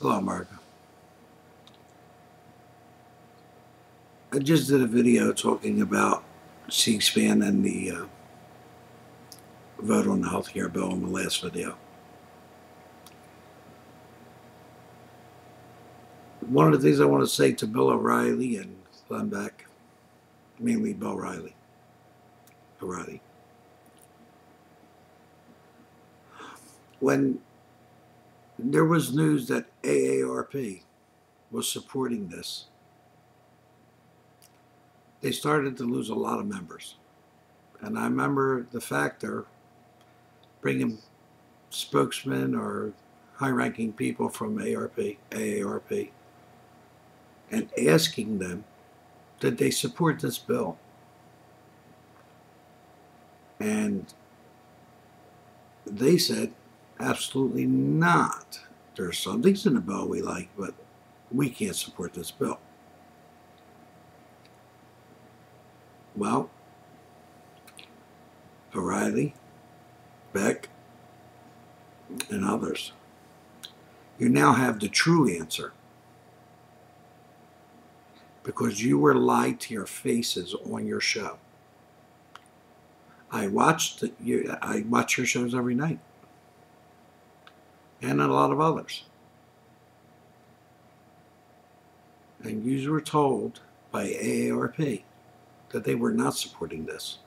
Hello, America. I just did a video talking about C-SPAN and the vote on the healthcare bill in the last video. One of the things I want to say to Bill O'Reilly and Glenn Beck, mainly Bill O'Reilly, when there was news that AARP was supporting this, they started to lose a lot of members. And I remember the factor bringing spokesmen or high-ranking people from AARP, and asking them, did they support this bill? And they said, absolutely not. There's some things in the bill we like, but we can't support this bill. Well, O'Reilly, Beck, and others, you now have the true answer, because you were lied to your faces on your show. I watch your shows every night, and a lot of others. And you were told by AARP that they were not supporting this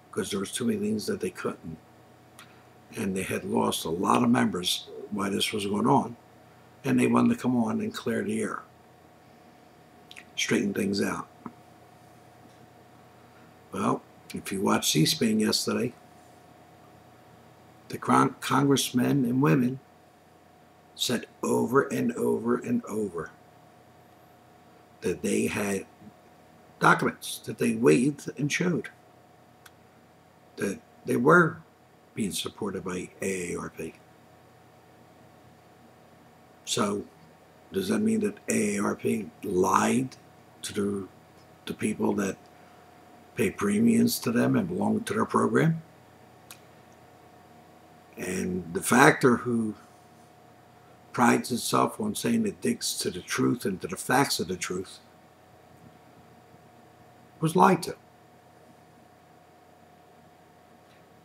because there was too many things that they couldn't. And they had lost a lot of members while this was going on. And they wanted to come on and clear the air, straighten things out. Well, if you watched C-SPAN yesterday, the congressmen and women said over and over and over that they had documents that they waived and showed that they were being supported by AARP. So, does that mean that AARP lied to the people that pay premiums to them and belong to their program? And the factor who prides itself on saying it digs to the truth and to the facts of the truth was lied to.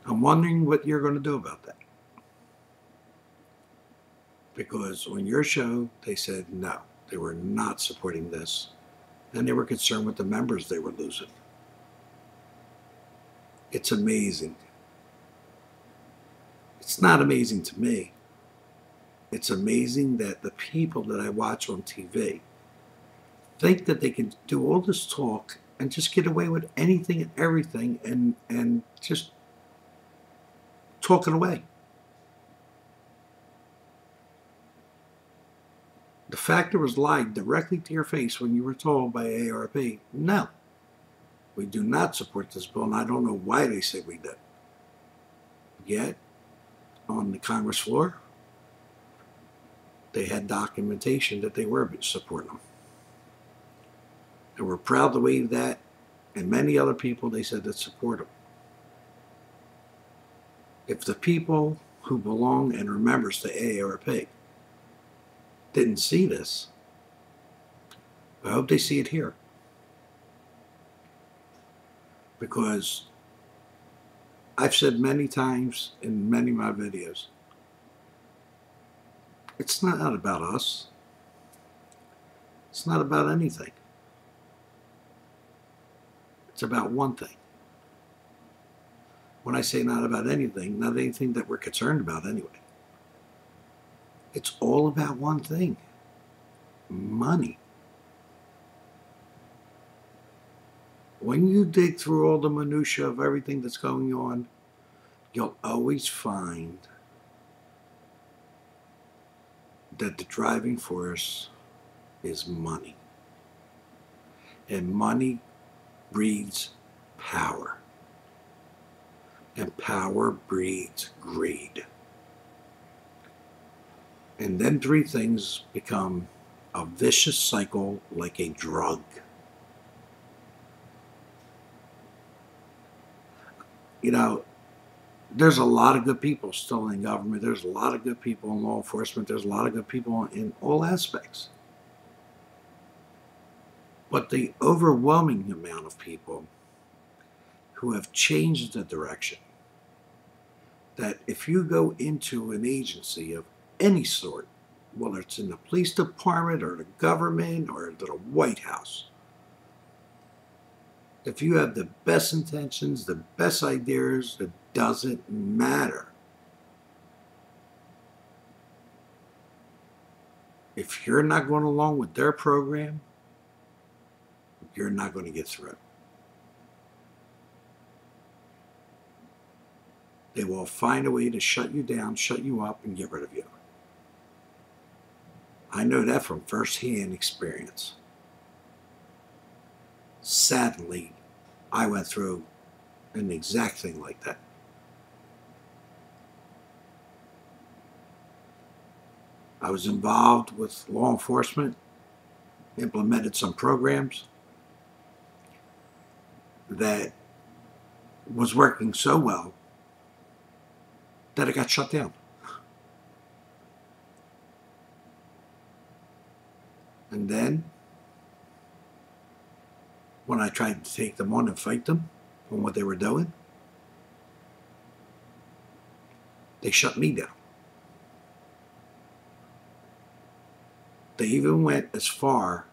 I'm wondering what you're going to do about that. Because on your show, they said no, they were not supporting this. And they were concerned with the members they were losing. It's amazing. It's not amazing to me. It's amazing that the people that I watch on TV think that they can do all this talk and just get away with anything and everything and just talk it away. The factor was lied directly to your face when you were told by AARP, no, we do not support this bill, and I don't know why they said we did. Yet, on the Congress floor, they had documentation that they were supporting them. And we're proud to waive that, and many other people they said that support them. If the people who belong and are members to AARP didn't see this, I hope they see it here. Because I've said many times in many of my videos, it's not about us. It's not about anything. It's about one thing. When I say not about anything, not anything that we're concerned about anyway. It's all about one thing: money. When you dig through all the minutiae of everything that's going on, you'll always find that the driving force is money. And money breeds power. And power breeds greed. And then three things become a vicious cycle like a drug. You know, There's a lot of good people still in government. There's a lot of good people in law enforcement. There's a lot of good people in all aspects. But the overwhelming amount of people who have changed the direction, that if you go into an agency of any sort, whether it's in the police department or the government or the White House, if you have the best intentions, the best ideas, it doesn't matter. If you're not going along with their program, you're not going to get through. They will find a way to shut you down, shut you up, and get rid of you. I know that from firsthand experience. Sadly, I went through an exact thing like that. I was involved with law enforcement, implemented some programs that was working so well that it got shut down. And then, when I tried to take them on and fight them on what they were doing, they shut me down. They even went as far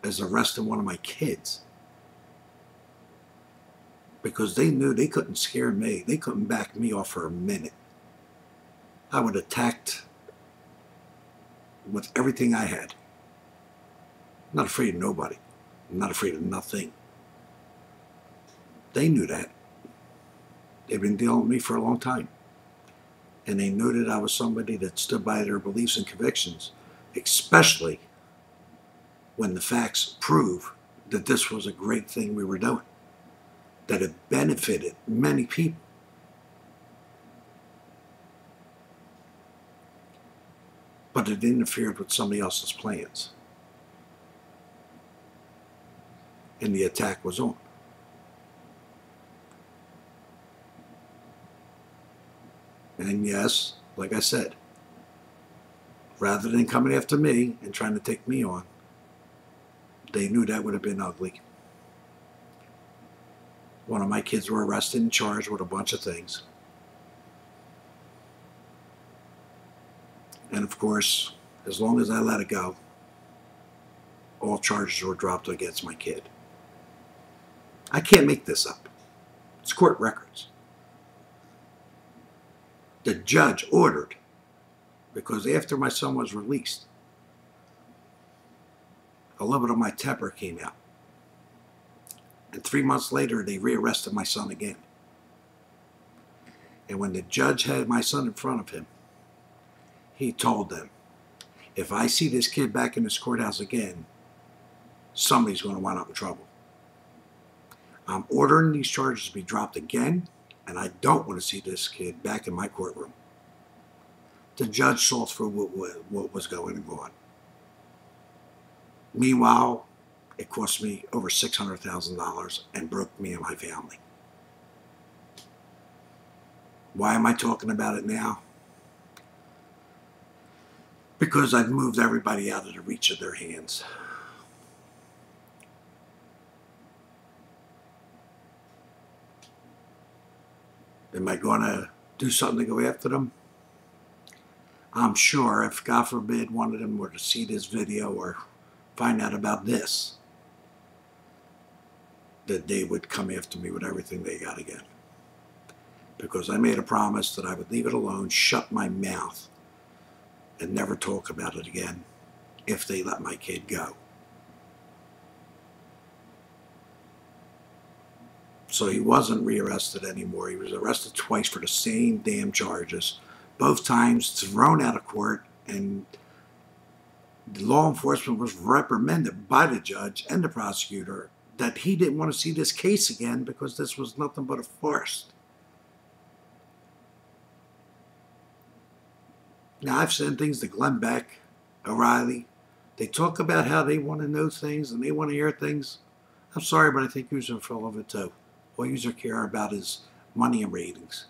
as arresting one of my kids because they knew they couldn't scare me. They couldn't back me off for a minute. I would attack with everything I had. I'm not afraid of nobody. I'm not afraid of nothing. They knew that. They've been dealing with me for a long time. And they knew that I was somebody that stood by their beliefs and convictions, especially when the facts prove that this was a great thing we were doing, that it benefited many people. But it interfered with somebody else's plans. And the attack was on. And yes, like I said, rather than coming after me and trying to take me on, they knew that would have been ugly. One of my kids were arrested and charged with a bunch of things. And of course, as long as I let it go, all charges were dropped against my kid. I can't make this up. It's court records. The judge ordered, because after my son was released, a little bit of my temper came out. And 3 months later, they rearrested my son again. And when the judge had my son in front of him, he told them, if I see this kid back in this courthouse again, somebody's going to wind up in trouble. I'm ordering these charges to be dropped again, and I don't want to see this kid back in my courtroom. The judge saw through what was going on. Meanwhile, it cost me over $600,000 and broke me and my family. Why am I talking about it now? Because I've moved everybody out of the reach of their hands. Am I going to do something to go after them? I'm sure if, God forbid, one of them were to see this video or find out about this, that they would come after me with everything they got again. Because I made a promise that I would leave it alone, shut my mouth, and never talk about it again if they let my kid go. So he wasn't rearrested anymore. He was arrested twice for the same damn charges. Both times thrown out of court, and the law enforcement was reprimanded by the judge and the prosecutor that he didn't want to see this case again because this was nothing but a farce. Now, I've said things to Glenn Beck, O'Reilly. They talk about how they want to know things and they want to hear things. I'm sorry, but I think you're full of it too. All you care about is money and ratings.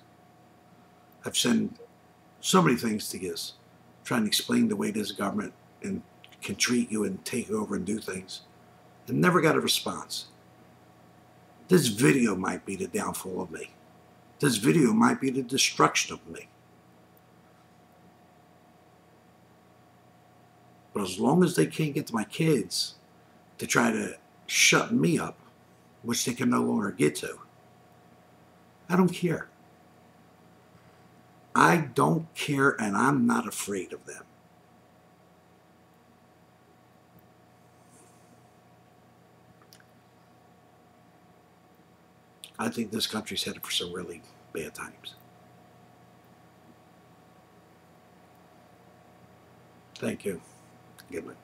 I've sent so many things to this, trying to explain the way this government and can treat you and take over and do things, and never got a response. This video might be the downfall of me. This video might be the destruction of me. But as long as they can't get to my kids to try to shut me up, which they can no longer get to, I don't care. I don't care, and I'm not afraid of them. I think this country's headed for some really bad times. Thank you. Good night.